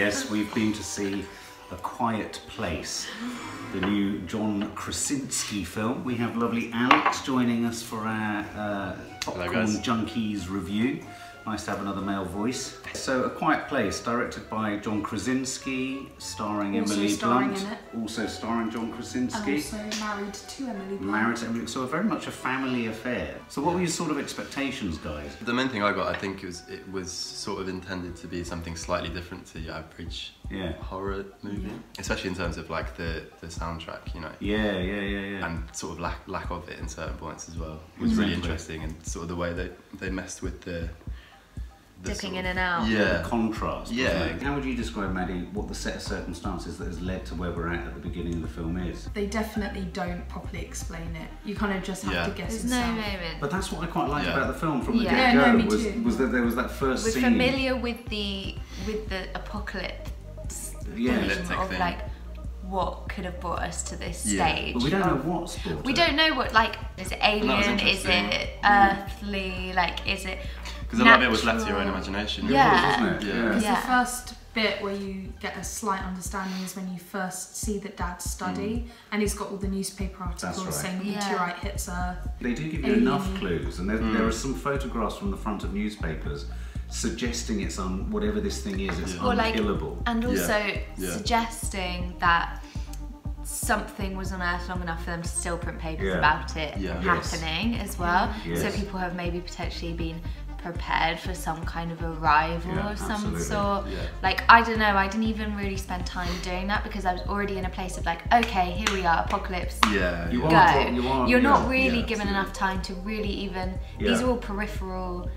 Yes, we've been to see A Quiet Place, the new John Krasinski film. We have lovely Alex joining us for our Popcorn Junkies review. Nice to have another male voice. So, A Quiet Place, directed by John Krasinski, starring Emily Blunt. Also starring John Krasinski. And also married to Emily Blunt. Married to Emily, so very much a family affair. So what were your sort of expectations, guys? The main thing I got, I think, it was sort of intended to be something slightly different to your average horror movie. Especially in terms of like the soundtrack, you know. Yeah. And sort of lack of it in certain points as well. It was really interesting, and sort of the way they messed with the dipping in and out. Yeah. The contrast. Yeah. How would you describe, Maddie, what the set of circumstances that has led to where we're at the beginning of the film is? They definitely don't properly explain it. You kind of just have to guess There's yourself. no moment. But that's what I quite liked about the film from the Yeah, get-go, no, me too. was that there was that first We're scene. familiar with the apocalypse Apocalyptic of thing. like what could have brought us to this stage. But we don't know what's brought it. We don't know what, like, is it alien, is it earthly, like, is it because a lot of it was left to your own imagination. Yeah. Wasn't it? Because the first bit where you get a slight understanding is when you first see that Dad's study, and he's got all the newspaper articles saying the meteorite hits Earth. They do give you enough clues, and there are some photographs from the front of newspapers suggesting it's whatever this thing is, it's unkillable. And also suggesting that something was on Earth long enough for them to still print papers about it happening as well. So people have maybe potentially been prepared for some kind of arrival of some sort. Like, I don't know, I didn't even really spend time doing that because I was already in a place of like, okay, here we are, apocalypse, You're not really given enough time to really even, these are all peripheral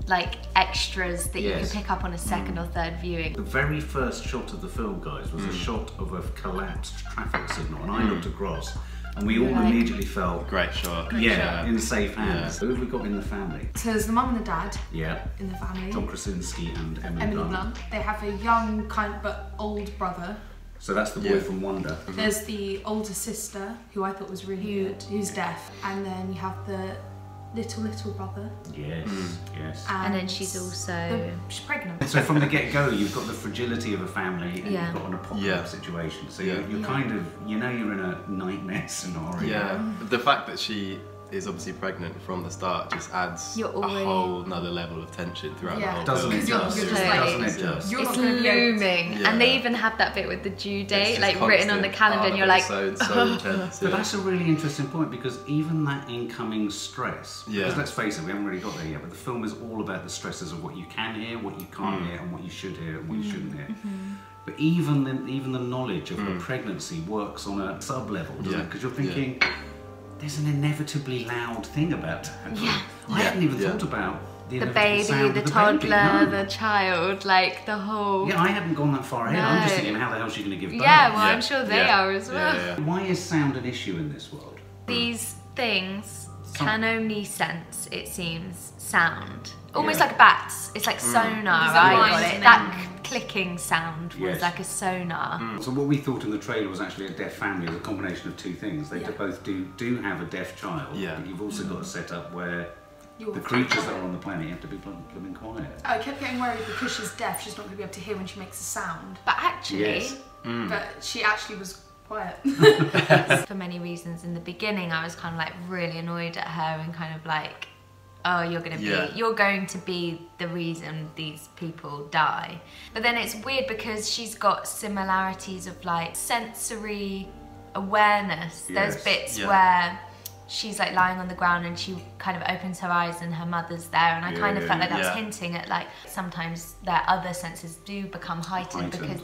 like extras that you can pick up on a second or third viewing. The very first shot of the film, guys, was a shot of a collapsed traffic signal, and I looked across and we all immediately felt great shot. In safe hands. Who have we got in the family? So there's the mum and the dad in the family. John Krasinski and Emily Blunt. They have a young but old brother. So that's the boy from Wonder. There's the older sister, who I thought was really good, who's deaf. And then you have the little brother. Yes. And then she's also... she's pregnant. So from the get-go, you've got the fragility of a family, and you've got an apocalypse situation. So you're kind of, you're in a nightmare scenario. Yeah, but the fact that she is obviously pregnant from the start just adds a whole nother level of tension throughout the whole film. It's looming. And they even have that bit with the due date, like written on the calendar, and you're like, so intense. But that's a really interesting point, because even that incoming stress, because let's face it, we haven't really got there yet, but the film is all about the stresses of what you can hear, what you can't hear, and what you should hear and what you shouldn't hear. But even the knowledge of her pregnancy works on a sub-level, doesn't it? Because you're thinking, there's an inevitably loud thing about that. I hadn't even thought about the baby, the toddler, the child, like the whole... Yeah, I hadn't gone that far ahead. I'm just thinking, how the hell is she going to give birth? Yeah, well, I'm sure they are as well. Why is sound an issue in this world? These things can only sense, it seems, sound. Almost like bats. It's like sonar, I got it. That clicking sound was like a sonar. So what we thought in the trailer was actually a deaf family, was a combination of two things. They both do have a deaf child, but you've also got a setup where the creatures that are on the planet have to be blooming quiet. I kept getting worried because she's deaf, she's not going to be able to hear when she makes a sound. But actually... But she actually was quiet. For many reasons, in the beginning I was kind of like really annoyed at her and kind of like, oh, you're going to be the reason these people die. But then it's weird because she's got similarities of like sensory awareness. There's bits where she's like lying on the ground and she kind of opens her eyes and her mother's there, and I kind of felt like that was hinting at like sometimes their other senses do become heightened because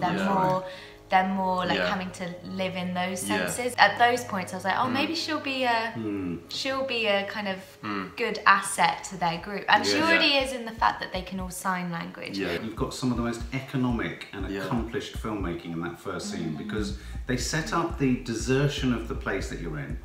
they're more like having to live in those senses. At those points I was like, oh, maybe she'll be a kind of good asset to their group, and she already is in the fact that they can all sign language. You've got some of the most economic and accomplished filmmaking in that first scene, because they set up the desertion of the place that you're in.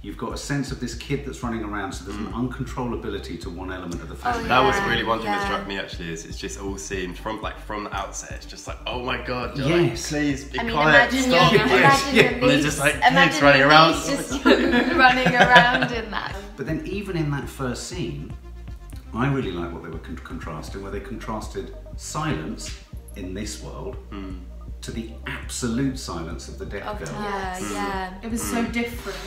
You've got a sense of this kid that's running around, so there's an uncontrollability to one element of the film. That was really one thing that struck me, actually, is it's just all seen from the outset. It's just like, oh my god, please be quiet, stop. Imagine they're just like kids running around. Just running around in that. But then even in that first scene, I really like what they were contrasting, where they contrasted silence in this world to the absolute silence of the deaf girl. Yeah. It was so different.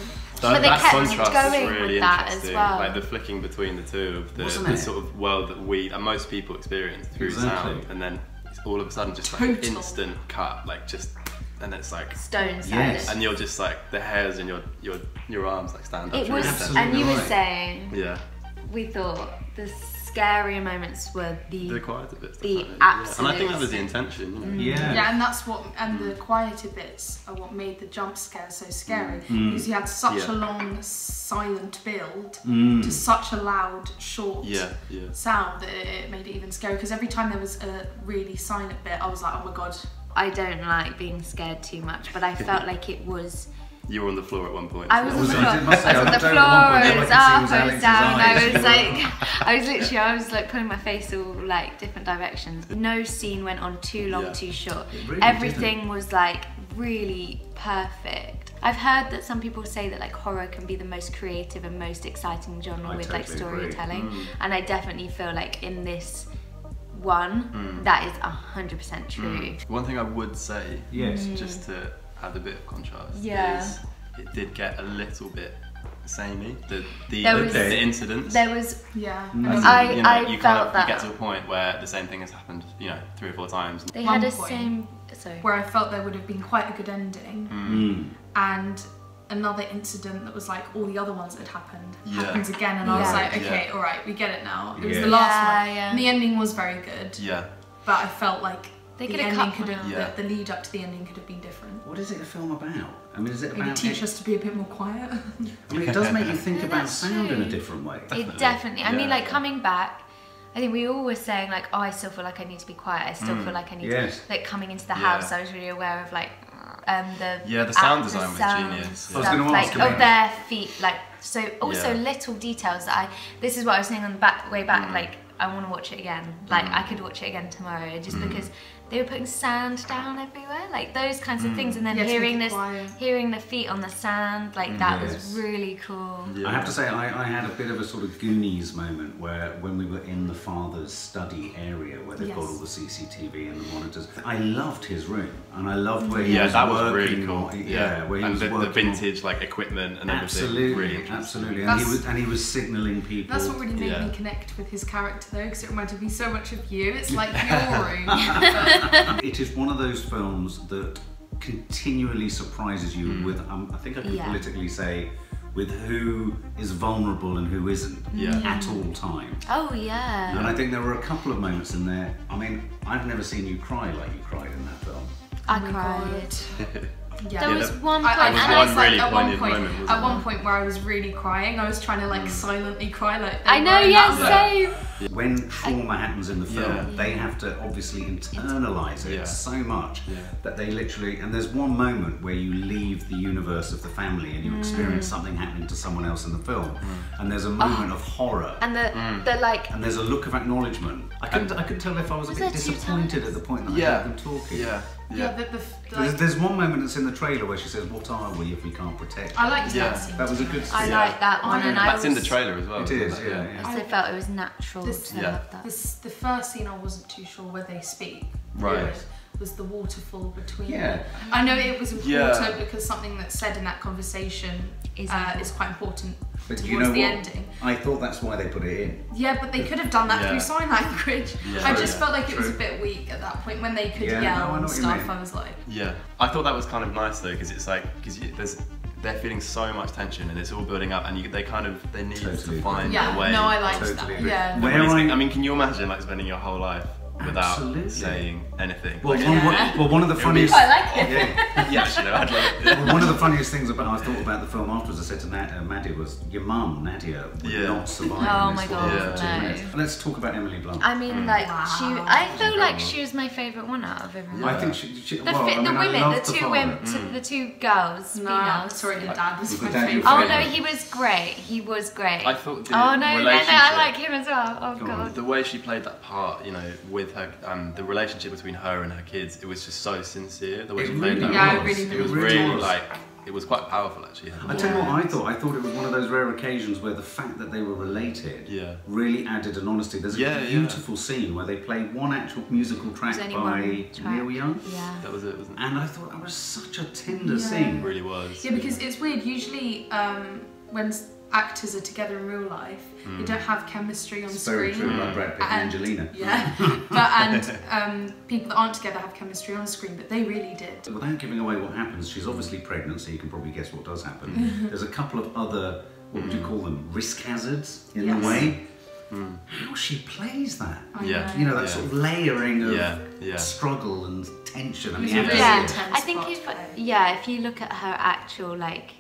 But they that kept contrast going is really with that as interesting. well. Like the flicking between the two of the sort of world that most people experience through sound, and then it's all of a sudden just like an instant cut, like just, and it's like stone silence. And you're just like the hairs in your arms like stand up. It was, Absolutely and you were saying, yeah. We thought the scarier moments were the quieter bits. The absolute. And I think that was the intention. You know? Yeah, and that's what, and the quieter bits are what made the jump scare so scary, because you had such a long silent build to such a loud short sound that it made it even scary, because every time there was a really silent bit I was like, oh my god. I don't like being scared too much, but I felt like it was. You were on the floor at one point. I was on the floor. I was on the floor. I was up. I was down. I was like pulling my face all like different directions. No scene went on too long, too short. Really Everything was like really perfect. I've heard that some people say that like horror can be the most creative and most exciting genre with like storytelling, and I definitely feel like in this one that is 100% true. One thing I would say, just to add a bit of contrast, is it did get a little bit samey. The incidents. There was you felt that. You get to a point where the same thing has happened, 3 or 4 times. They had a same. Sorry. Where I felt there would have been quite a good ending, and another incident that was like all the other ones that had happened happens again, and I was like, okay, all right, we get it now. It was the last one, and the ending was very good. Yeah. But I felt like the lead up to the ending could have been different. What is it a film about? I mean, is it about... Maybe teach us to be a bit more quiet. I mean, it does make you think about sound in a different way. It definitely. I mean, like coming back, I think we all were saying like, oh, I still feel like I need to be quiet. I still feel like I need to... Like coming into the house, I was really aware of like the sound design was genius. I was going to ask of their feet, like so. Also little details that this is what I was saying on the way back. Like I want to watch it again. Like I could watch it again tomorrow, just because they were putting sand down everywhere, like those kinds of things, and then hearing the feet on the sand, like that was really cool. I have to say, I had a bit of a sort of Goonies moment where when we were in the father's study area where they've got all the CCTV and the monitors. I loved his room, and I loved where he was that working. Was really cool. Where he was the working vintage like equipment and everything. Really absolutely. And he was signalling people. That's what really made me connect with his character though, because it reminded me so much of you. It's like your room. It is one of those films that continually surprises you with, I think I can politically say, with who is vulnerable and who isn't at all time. Oh yeah. And I think there were a couple of moments in there. I mean, I've never seen you cry like you cried in that film. I cried. There was one point, at one point where I was really crying. I was trying to like silently cry, like I know, same. When trauma happens in the film, they have to obviously internalize it so much that they literally. And there's one moment where you leave the universe of the family and you experience something happening to someone else in the film, and there's a moment of horror, and the like, and there's a look of acknowledgement. I couldn't tell if I was a bit disappointed at the point that I heard them talking. There's one moment that's in the trailer where she says, "What are we if we can't protect?" I like that scene. That was a good scene. I like that one, and that's in the trailer as well. It is, I felt it was natural to have that. The first scene I wasn't too sure where they speak. Right. Was the waterfall between them. I know it was important because something that's said in that conversation is quite important towards the ending. I thought that's why they put it in. Yeah, but they could have done that through sign language. I just felt like it was a bit weak at that point when they could yell and stuff. I was like... Yeah, I thought that was kind of nice though, because it's like, they're feeling so much tension and it's all building up, and they need to find a way. No, I liked that. Yeah. I mean, can you imagine like spending your whole life without saying anything? Well, one of the funniest. I like it. I'd like it. One of the funniest things I thought about the film afterwards, I said to Maddie, was your mum, Nadia, would not survive. Oh in my this god, world for 2 minutes. Let's talk about Emily Blunt. I mean, like I feel like she was my favourite one out of everyone. I think the two girls. No, sorry, the dad was my favourite. Oh no, he was great. He was great. I thought. I like him as well. Oh god. The way she played that part, with her, the relationship between her and her kids, it was just so sincere. The way she played that, it was really like it was quite powerful actually. I tell you what I thought. I thought it was one of those rare occasions where the fact that they were related really added an honesty. There's a beautiful scene where they play one actual musical track by Neil Young. Yeah. That was it, wasn't it? And I thought that was such a tender scene. It really was. Yeah, because it's weird. Usually when actors are together in real life, they don't have chemistry on screen. Very true, like Brad Pitt and Angelina. Yeah, and people that aren't together have chemistry on screen, but they really did. Without giving away what happens, she's obviously pregnant, so you can probably guess what does happen. There's a couple of other, what would you call them, risk hazards in the way. How she plays that. You know, that sort of layering of struggle and tension. I mean, I think if you look at her actual like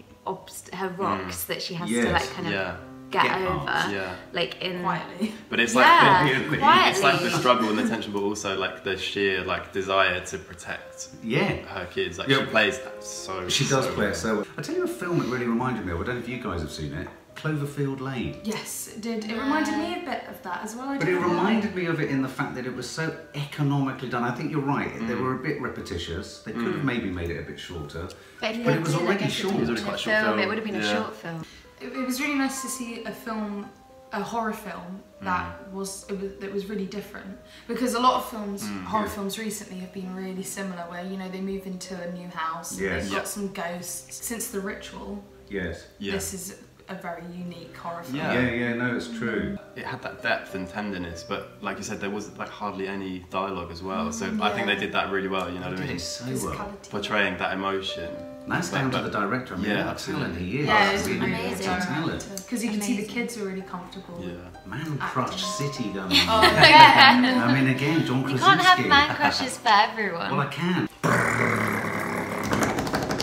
her rocks that she has to like kind of get over, like in quietly. But it's like it's like the struggle and the tension, but also like the sheer like desire to protect her kids. Like she plays that so. She does play it so well. I tell you a film it really reminded me of. I don't know if you guys have seen it. Cloverfield Lane. Yes, it did. It reminded me a bit of that as well. But it reminded me of it in the fact that it was so economically done. I think you're right. They were a bit repetitious. They could have maybe made it a bit shorter. But it was already short. It was already quite short film. It would have been a short film. It was really nice to see a horror film that was really different, because a lot of films, horror films recently have been really similar, where you know they move into a new house, and they've got some ghosts. Since The Ritual, this is a very unique horror film. No, it's true. It had that depth and tenderness, but like you said, there was like hardly any dialogue as well. So I think they did that really well. You know what I mean? So well. Portraying that emotion. That's down to the director. I mean, what a talent he is. Yeah, it's really amazing. Talent. Because you can see the kids are really comfortable. Man Crush City going on. I mean, again, John Krasinski. You can't have man crushes for everyone. Well, I can.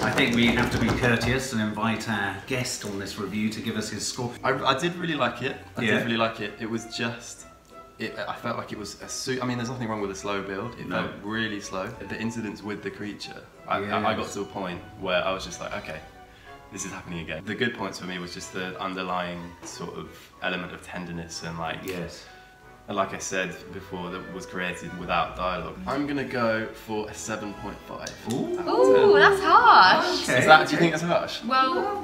I think we have to be courteous and invite our guest on this review to give us his score. I did really like it. I did really like it. It was just... I felt like it was I mean, there's nothing wrong with a slow build. It felt really slow. The incidents with the creature, I got to a point where I was just like, okay, this is happening again. The good points for me was just the underlying sort of element of tenderness and like... And like I said before, that was created without dialogue. I'm gonna go for a 7.5. Ooh, that's harsh. Okay. Do you think that's harsh? Well,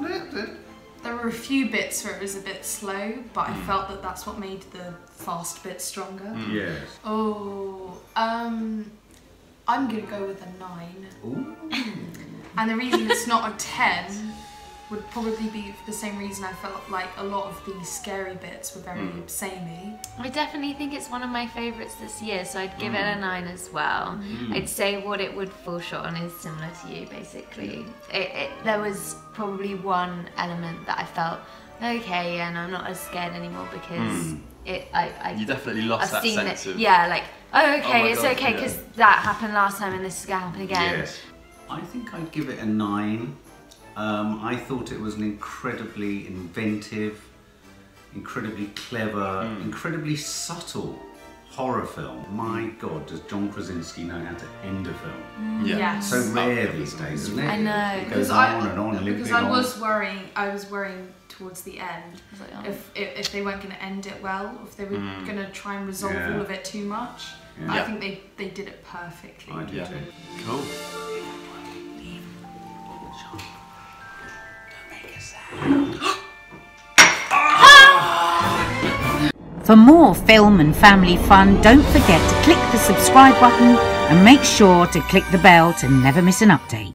there were a few bits where it was a bit slow, but I felt that that's what made the fast bit stronger. Yes. Oh, I'm gonna go with a 9. Ooh. And the reason it's not a 10 would probably be for the same reason I felt like a lot of the scary bits were very samey. I definitely think it's one of my favourites this year, so I'd give it a 9 as well. I'd say what it would fall short on is similar to you, basically. There was probably one element that I felt, okay, and I'm not as scared anymore, because you definitely lost that sense of... Yeah, like, oh, okay, it's okay, because that happened last time and this is going to happen again. Yes. I think I'd give it a 9. I thought it was an incredibly inventive, incredibly clever, incredibly subtle horror film. My God, does John Krasinski know how to end a film? Yes. So rare these days, isn't it? I know. It goes on and on, because I was worrying towards the end if they weren't going to end it well, if they were going to try and resolve all of it too much. I think they did it perfectly. I do too. Cool. For more film and family fun, don't forget to click the subscribe button and make sure to click the bell to never miss an update.